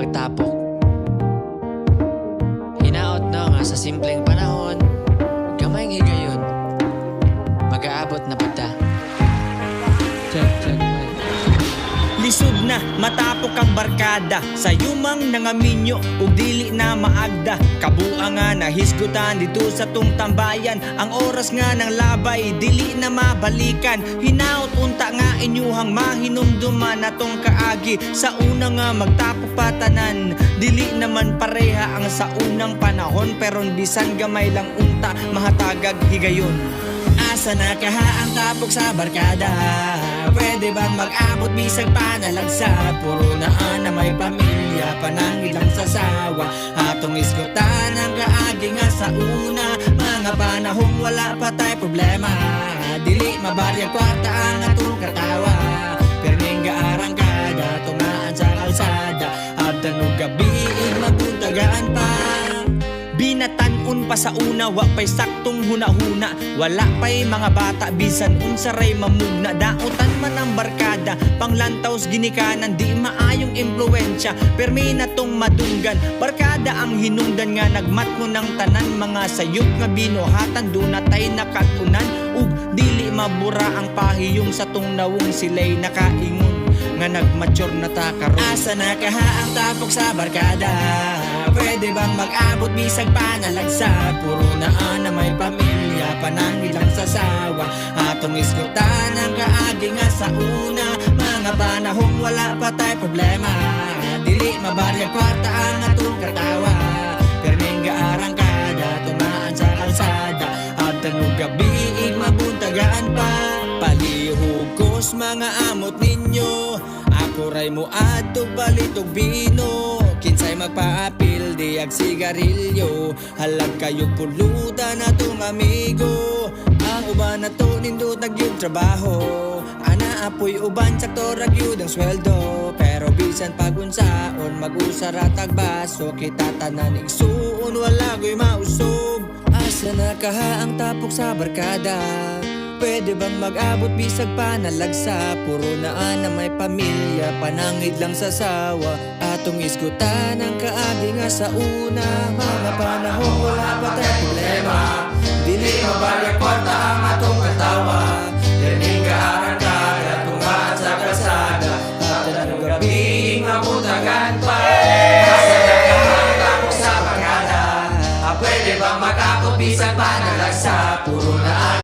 magtapok. Hinaot na nga sa simpleng panahon, gamay higayon, mag-aabot na pagta. Check. Lisod na matapok ang barkada, sa yumang nangaminyo ug dili na maagda. Kabua nga nahisgutan dito sa tung tambayan, ang oras nga ng labay dili na mabalikan. Hinaot unta nga inyuhang mahinumduman atong kaagi, sa una nga magtapok patanan. Dili naman pareha ang sa unang panahon, pero bisan gamay lang unta mahatagag higayon. Asa na kaha ang tapok sa barkada? Pwede bang mag-abot bisag panalagsa? Puro naan na may pamilya, panangin lang sa sawa. Atong iskutan ang kaagi nga sa una, mga panahong wala pa tay problema. Dili mabaryag kwarta ang atong katawa, perning gaarangkada, tumaan sa kalsada. Abdan og gabi, mabuntagaan pa. Binatanon pa sa una, wa pa'y saktong huna-huna. Wala pa'y mga bata, bisan unsaray mamugna. Daotan man ang barkada, panglantaws ginikanan, di maayong impluensya. Permi na tong madunggan, barkada ang hinungdan nga nagmat mo ng tanan. Mga sayop nga binuhatan, dunatay nakatunan. Ug dili mabura ang pahiyong sa tong nawong sila'y nakaingon nga nagmature na takaroon. Asa na kaha ang tapok sa barkada? Pwede bang mag-abot bisag panalagsa? Puro naan na may pamilya, panangin lang sa sawa. Atong iskutan ang kaagi nga sa una, mga panahong wala pa tay problema. Dili mabaryag kwarta ang atong katawa, perning gaarangkada, tumaan sa kalsada. Abdan og gabi, mabuntagaan pa. Palihugos mga amot ninyo, ako ray mo ato balitog bino. Kinsay magpaapil, diag sigarilyo, halag kayo pulutan atong amigo. Ang uban na to nindot nagyug trabaho, ana apoy uban saktor ragyud ang sweldo. Pero bisan pagunsaon, mag-usara tagbaso, kita tanan igsuon, wala ko'y mausob. Asa na kaha ang tapok sa barkada? Pwede bang mag-abot bisag panalagsa? Puro naan na may pamilya, panangid lang sa sawa. Atong isgutan ang kaagi nga sa una, mga panahong wala pa tayo problema. Dili mabalyag kwarta ang atong